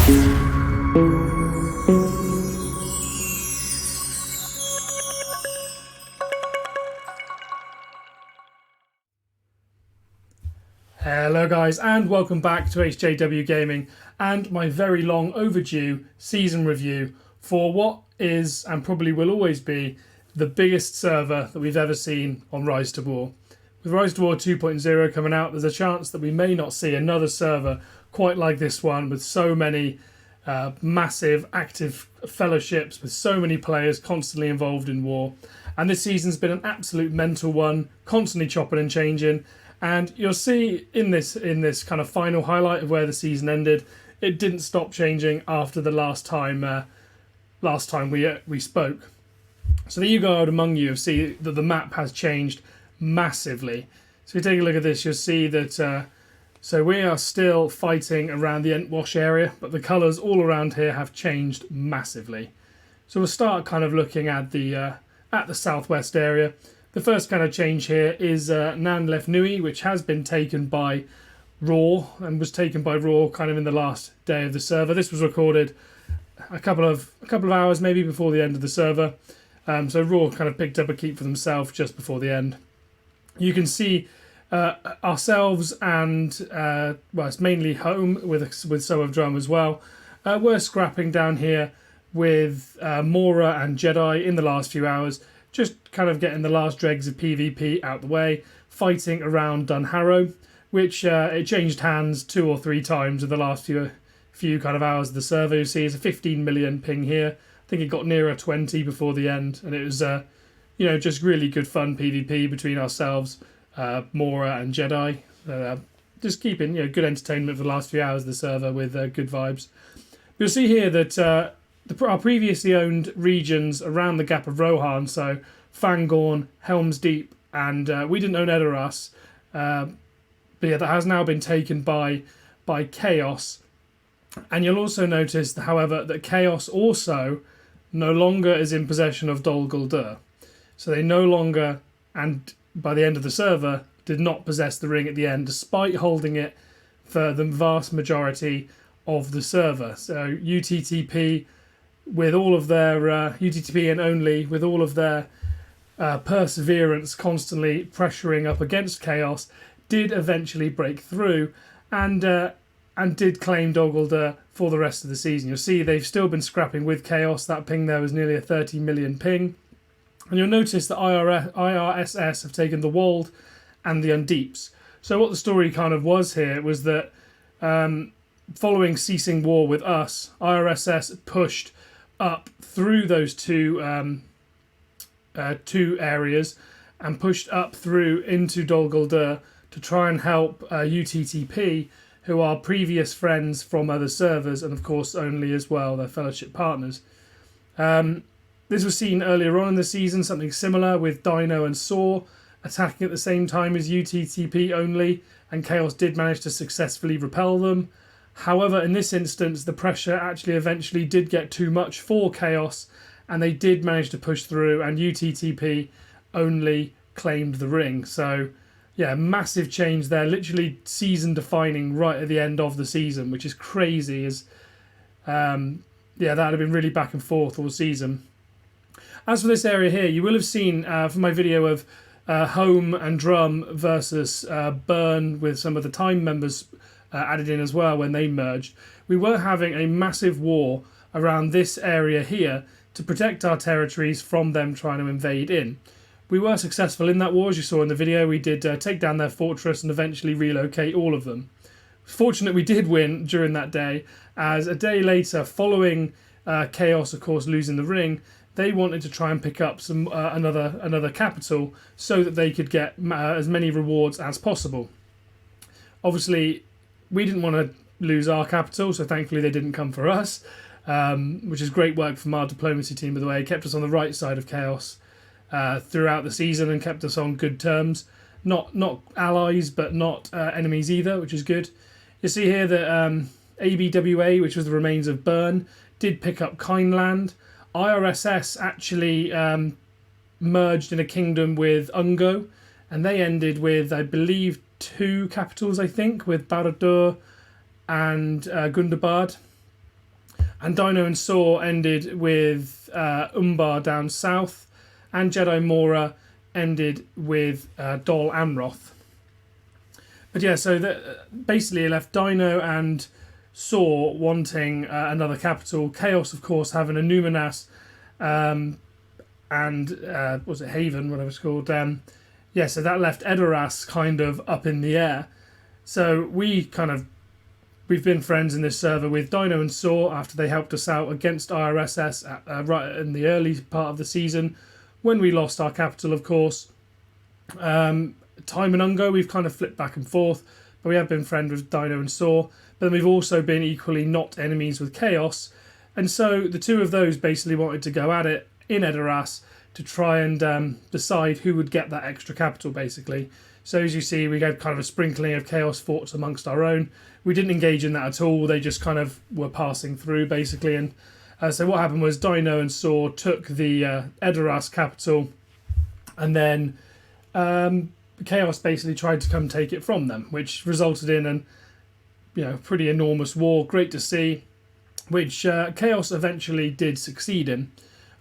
Hello guys, and welcome back to HJW Gaming and my very long overdue season review for what is, and probably will always be, the biggest server that we've ever seen on Rise to War. With Rise to War 2.0 coming out, there's a chance that we may not see another server quite like this one, with so many massive active fellowships, with so many players constantly involved in war. And this season's been an absolute mental one, constantly chopping and changing. And you'll see in this kind of final highlight of where the season ended, it didn't stop changing after the last time we spoke. So the eagle-eyed among you see that the map has changed massively. So if you take a look at this, you'll see that so we are still fighting around the Entwash area, but the colours all around here have changed massively. So we'll start kind of looking at the southwest area. The first kind of change here is Nan Lef Nui, which has been taken by Raw, and was taken by Raw kind of in the last day of the server. This was recorded a couple of hours maybe before the end of the server. So Raw kind of picked up a keep for themselves just before the end. You can see ourselves and well, it's mainly Home with Soul of Drum as well. We're scrapping down here with Mora and Jedi in the last few hours. Just kind of getting the last dregs of PvP out the way, fighting around Dunharrow, which it changed hands 2 or 3 times in the last few kind of hours of the server. You see it's a 15 million ping here. I think it got nearer 20 before the end, and it was just really good fun PvP between ourselves, Mora and Jedi. Just keeping good entertainment for the last few hours of the server with good vibes. You'll see here that our previously owned regions around the Gap of Rohan, so Fangorn, Helm's Deep, and we didn't own Edoras, but yeah, that has now been taken by Chaos. And you'll also notice, however, that Chaos also no longer is in possession of Dol Guldur. So they no longer, and by the end of the server, did not possess the ring at the end, despite holding it for the vast majority of the server. So UTTP, with all of their UTTP and only, with all of their perseverance constantly pressuring up against Chaos, did eventually break through and did claim Dol Guldur for the rest of the season. You'll see they've still been scrapping with Chaos. That ping there was nearly a 30 million ping. And you'll notice that IRSS have taken the Wold and the Undeeps. So what the story kind of was here was that following ceasing war with us, IRSS pushed up through those two areas and pushed up through into Dol Guldur to try and help UTTP, who are previous friends from other servers, and of course only as well their fellowship partners. This was seen earlier on in the season, something similar with Dino and Saw attacking at the same time as UTTP only, and Chaos did manage to successfully repel them. However, in this instance, the pressure actually eventually did get too much for Chaos, and they did manage to push through, and UTTP only claimed the ring. So, yeah, massive change there, literally season defining right at the end of the season, which is crazy. That would have been really back and forth all season. As for this area here, you will have seen from my video of Home and Drum versus Burn with some of the Time members added in as well when they merged. We were having a massive war around this area here to protect our territories from them trying to invade in. We were successful in that war, as you saw in the video. We did take down their fortress and eventually relocate all of them. Fortunate we did win during that day, as a day later, following Chaos of course losing the ring, they wanted to try and pick up some another capital so that they could get as many rewards as possible. Obviously, we didn't want to lose our capital, so thankfully they didn't come for us, which is great work from our diplomacy team, by the way. It kept us on the right side of Chaos throughout the season and kept us on good terms. Not allies, but not enemies either, which is good. You see here that ABWA, which was the remains of Burn, did pick up Kindland. IRSS actually merged in a kingdom with Ungo, and they ended with, I believe, 2 capitals, I think, with Barad-dûr and Gundabad. And Dino and Saw ended with Umbar down south, and Jedi Mora ended with Dol Amroth. But yeah, so basically it left Dino and Saw wanting another capital. Chaos, of course, having a Numanas, and was it Haven, whatever it's called. Yeah, so that left Edoras kind of up in the air. So we've been friends in this server with Dino and Saw after they helped us out against IRSS right in the early part of the season when we lost our capital, of course. Time and Ungo, we've kind of flipped back and forth, but we have been friends with Dino and Saw. But then we've also been equally not enemies with Chaos. And so the two of those basically wanted to go at it in Edoras to try and decide who would get that extra capital, basically. So as you see, we had kind of a sprinkling of Chaos forts amongst our own. We didn't engage in that at all. They just kind of were passing through, basically. And so what happened was Dino and Saw took the Edoras capital, and then Chaos basically tried to come take it from them, which resulted in an pretty enormous war. Great to see, which Chaos eventually did succeed in.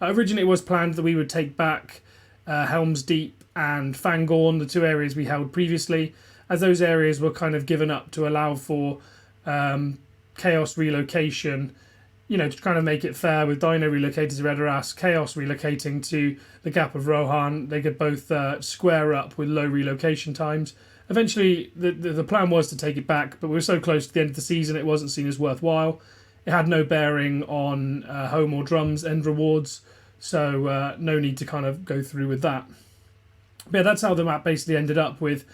Originally it was planned that we would take back Helm's Deep and Fangorn, the two areas we held previously, as those areas were kind of given up to allow for Chaos relocation, to kind of make it fair, with Dino relocated to Edoras, Chaos relocating to the Gap of Rohan. They could both square up with low relocation times. Eventually, the plan was to take it back, but we were so close to the end of the season it wasn't seen as worthwhile. It had no bearing on Home or Drum's end rewards, so no need to kind of go through with that. But yeah, that's how the map basically ended up, with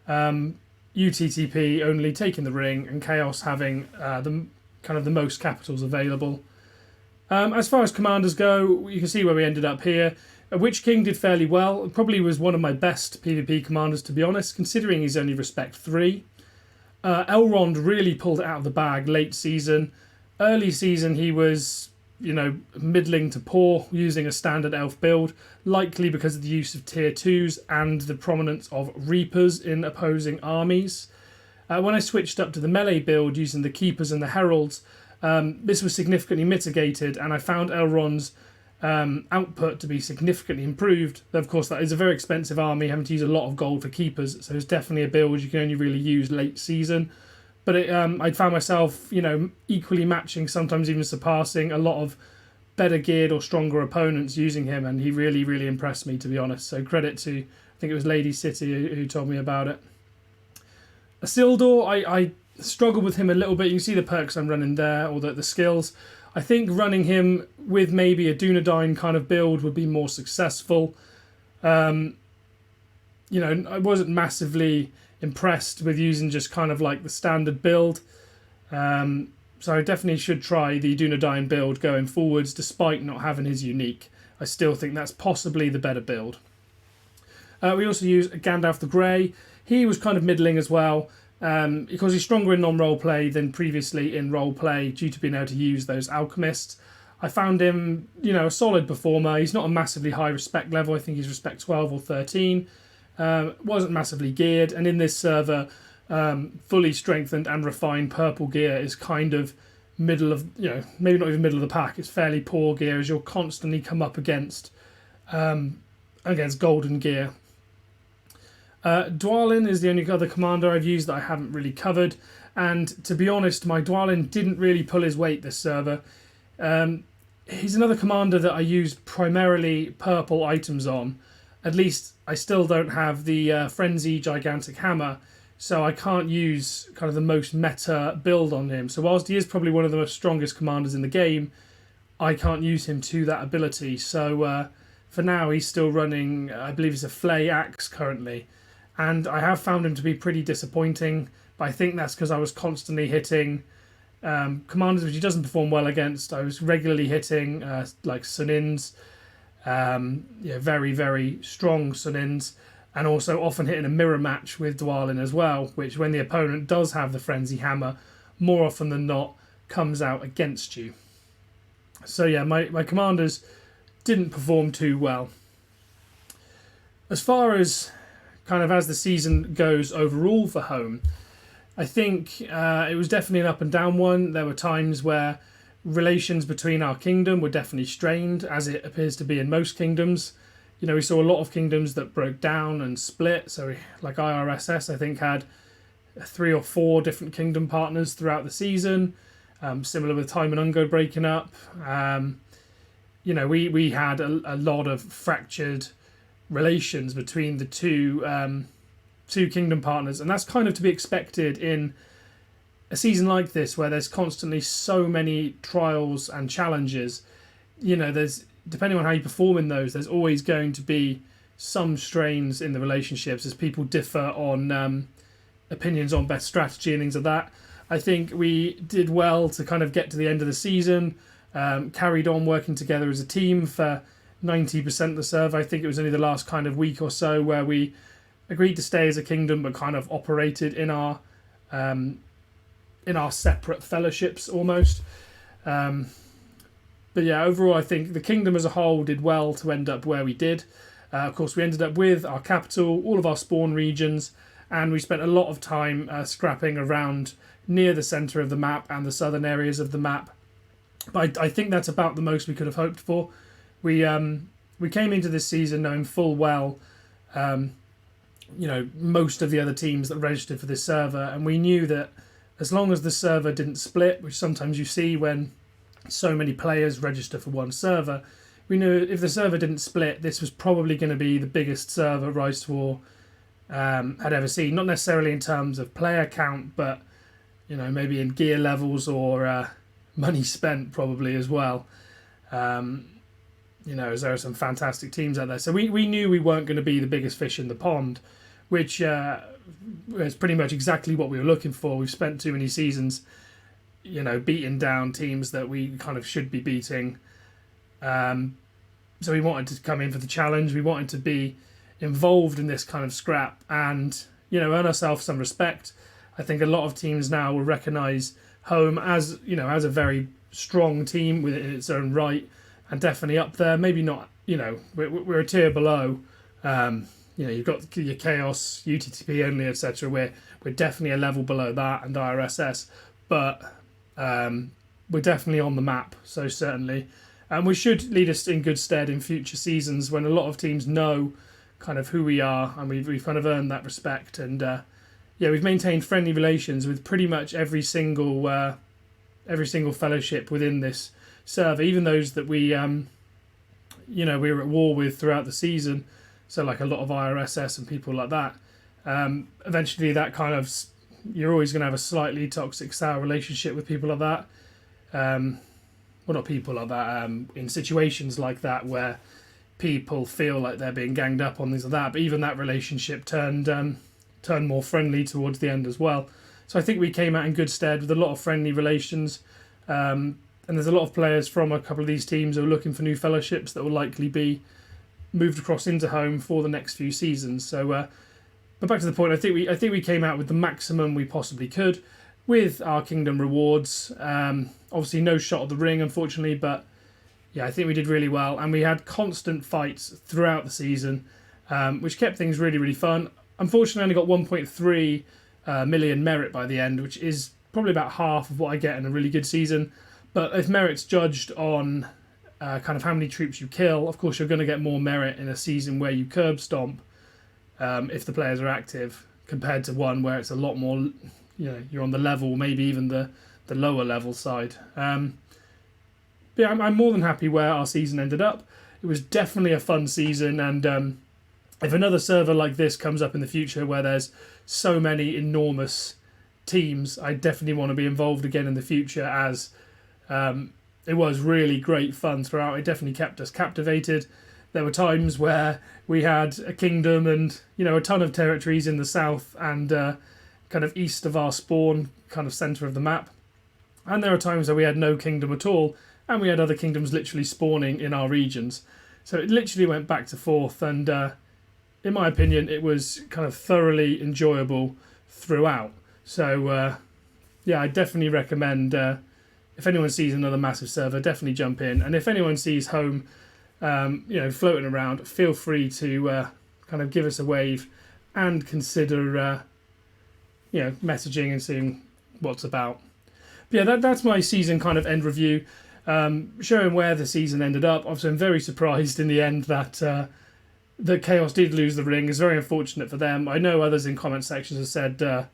UTTP only taking the ring and Chaos having the most capitals available. As far as commanders go, you can see where we ended up here. Witch King did fairly well. Probably was one of my best PvP commanders, to be honest, considering he's only Respect 3. Elrond really pulled it out of the bag late season. Early season he was, middling to poor, using a standard elf build, likely because of the use of tier 2s and the prominence of Reapers in opposing armies. When I switched up to the melee build using the Keepers and the Heralds, this was significantly mitigated, and I found Elrond's output to be significantly improved. Though of course that is a very expensive army, having to use a lot of gold for Keepers, so it's definitely a build you can only really use late season. But I found myself, equally matching, sometimes even surpassing a lot of better geared or stronger opponents using him, and he really, really impressed me, to be honest. So credit to, I think it was Lady City who told me about it. Isildur, I struggled with him a little bit. You can see the perks I'm running there, or the skills. I think running him with maybe a Dunedain kind of build would be more successful. I wasn't massively impressed with using just kind of like the standard build. So I definitely should try the Dunedain build going forwards, despite not having his unique. I still think that's possibly the better build. We also use Gandalf the Grey. He was kind of middling as well, because he's stronger in non-roleplay than previously in roleplay due to being able to use those alchemists. I found him, a solid performer. He's not a massively high respect level. I think he's respect 12 or 13. Wasn't massively geared, and in this server, fully strengthened and refined purple gear is kind of middle of, maybe not even middle of the pack. It's fairly poor gear, as you'll constantly come up against golden gear. Dwalin is the only other commander I've used that I haven't really covered, and to be honest, my Dwalin didn't really pull his weight this server. He's another commander that I use primarily purple items on. At least I still don't have the Frenzy Gigantic Hammer, so I can't use kind of the most meta build on him. So whilst he is probably one of the most strongest commanders in the game, I can't use him to that ability. So for now, he's still running, I believe it's a Flay Axe currently. And I have found him to be pretty disappointing, but I think that's because I was constantly hitting commanders which he doesn't perform well against. I was regularly hitting like Sunins, very, very strong Sunins, and also often hitting a mirror match with Dwalin as well, which when the opponent does have the Frenzy Hammer, more often than not comes out against you. So yeah, my commanders didn't perform too well. As far as kind of as the season goes overall for home, I think it was definitely an up and down one. There were times where relations between our kingdom were definitely strained, as it appears to be in most kingdoms. We saw a lot of kingdoms that broke down and split. So, like IRSS, I think, had 3 or 4 different kingdom partners throughout the season. Similar with Time and Ungo breaking up. We had a lot of fractured relations between the two kingdom partners, and that's kind of to be expected in a season like this, where there's constantly so many trials and challenges. There's, depending on how you perform in those, there's always going to be some strains in the relationships as people differ on opinions on best strategy and things like that. I think we did well to kind of get to the end of the season, carried on working together as a team for 90% of the server. I think it was only the last kind of week or so where we agreed to stay as a kingdom, but kind of operated in our separate fellowships almost. But yeah, overall, I think the kingdom as a whole did well to end up where we did. Of course, we ended up with our capital, all of our spawn regions, and we spent a lot of time scrapping around near the centre of the map and the southern areas of the map. But I think that's about the most we could have hoped for. We came into this season knowing full well, most of the other teams that registered for this server, and we knew that as long as the server didn't split, which sometimes you see when so many players register for one server, we knew if the server didn't split, this was probably going to be the biggest server Rise to War had ever seen. Not necessarily in terms of player count, but maybe in gear levels or money spent probably as well. As there are some fantastic teams out there. So we knew we weren't going to be the biggest fish in the pond, which is pretty much exactly what we were looking for. We've spent too many seasons, beating down teams that we kind of should be beating. So we wanted to come in for the challenge. We wanted to be involved in this kind of scrap and, earn ourselves some respect. I think a lot of teams now will recognise Home as, as a very strong team within its own right, and definitely up there. Maybe not, we're a tier below. You've got your Chaos, UTTP only, etc. We're definitely a level below that and IRSS, but we're definitely on the map, so certainly. And we should lead us in good stead in future seasons when a lot of teams know kind of who we are, and we've kind of earned that respect. And we've maintained friendly relations with pretty much every single fellowship within this server, even those that we were at war with throughout the season. So like a lot of IRSS and people like that. Eventually, that kind of, you're always going to have a slightly toxic, sour relationship with people like that. Well, not people like that. In situations like that where people feel like they're being ganged up on things like that. But even that relationship turned more friendly towards the end as well. So I think we came out in good stead with a lot of friendly relations. And there's a lot of players from a couple of these teams who are looking for new fellowships that will likely be moved across into Home for the next few seasons. So, but back to the point, I think we came out with the maximum we possibly could with our kingdom rewards. Obviously, no shot of the ring, unfortunately, but yeah, I think we did really well, and we had constant fights throughout the season, which kept things really, really fun. Unfortunately, I only got 1.3 million merit by the end, which is probably about half of what I get in a really good season. But if merit's judged on kind of how many troops you kill, of course you're going to get more merit in a season where you curb stomp if the players are active, compared to one where it's a lot more, you're on the level, maybe even the lower level side. But yeah, I'm more than happy where our season ended up. It was definitely a fun season, and if another server like this comes up in the future where there's so many enormous teams, I definitely want to be involved again in the future, as it was really great fun throughout. It definitely kept us captivated. There were times where we had a kingdom and a ton of territories in the south and kind of east of our spawn, kind of centre of the map. And there were times where we had no kingdom at all, and we had other kingdoms literally spawning in our regions. So it literally went back to forth, and in my opinion, it was kind of thoroughly enjoyable throughout. So I definitely recommend, if anyone sees another massive server, definitely jump in. And if anyone sees Home, floating around, feel free to kind of give us a wave and consider, messaging and seeing what's about. But yeah, that's my season kind of end review, showing where the season ended up. Obviously, I'm very surprised in the end that Chaos did lose the ring. It's very unfortunate for them. I know others in comment sections have said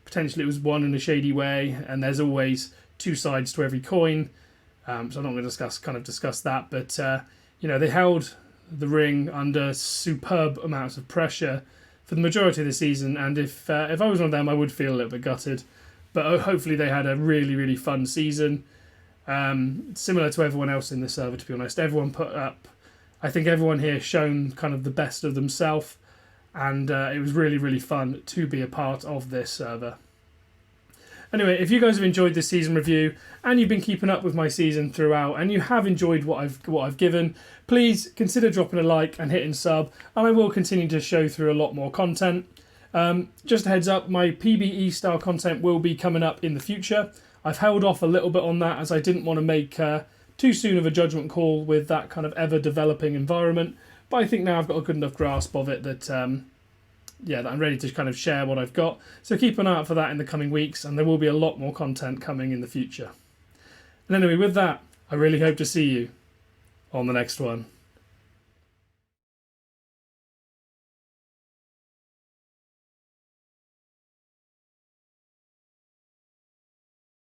potentially it was won in a shady way, and there's always two sides to every coin. So I'm not going to discuss that, but they held the ring under superb amounts of pressure for the majority of the season, and if I was one of them, I would feel a little bit gutted. But hopefully they had a really, really fun season, similar to everyone else in the server, to be honest. I think everyone here shown kind of the best of themselves, and it was really, really fun to be a part of this server. Anyway, if you guys have enjoyed this season review and you've been keeping up with my season throughout and you have enjoyed what I've given, please consider dropping a like and hitting sub, and I will continue to show through a lot more content. Just a heads up, my PBE style content will be coming up in the future. I've held off a little bit on that as I didn't want to make too soon of a judgment call with that kind of ever developing environment, but I think now I've got a good enough grasp of it that that I'm ready to kind of share what I've got. So keep an eye out for that in the coming weeks, and there will be a lot more content coming in the future. And anyway, with that, I really hope to see you on the next one.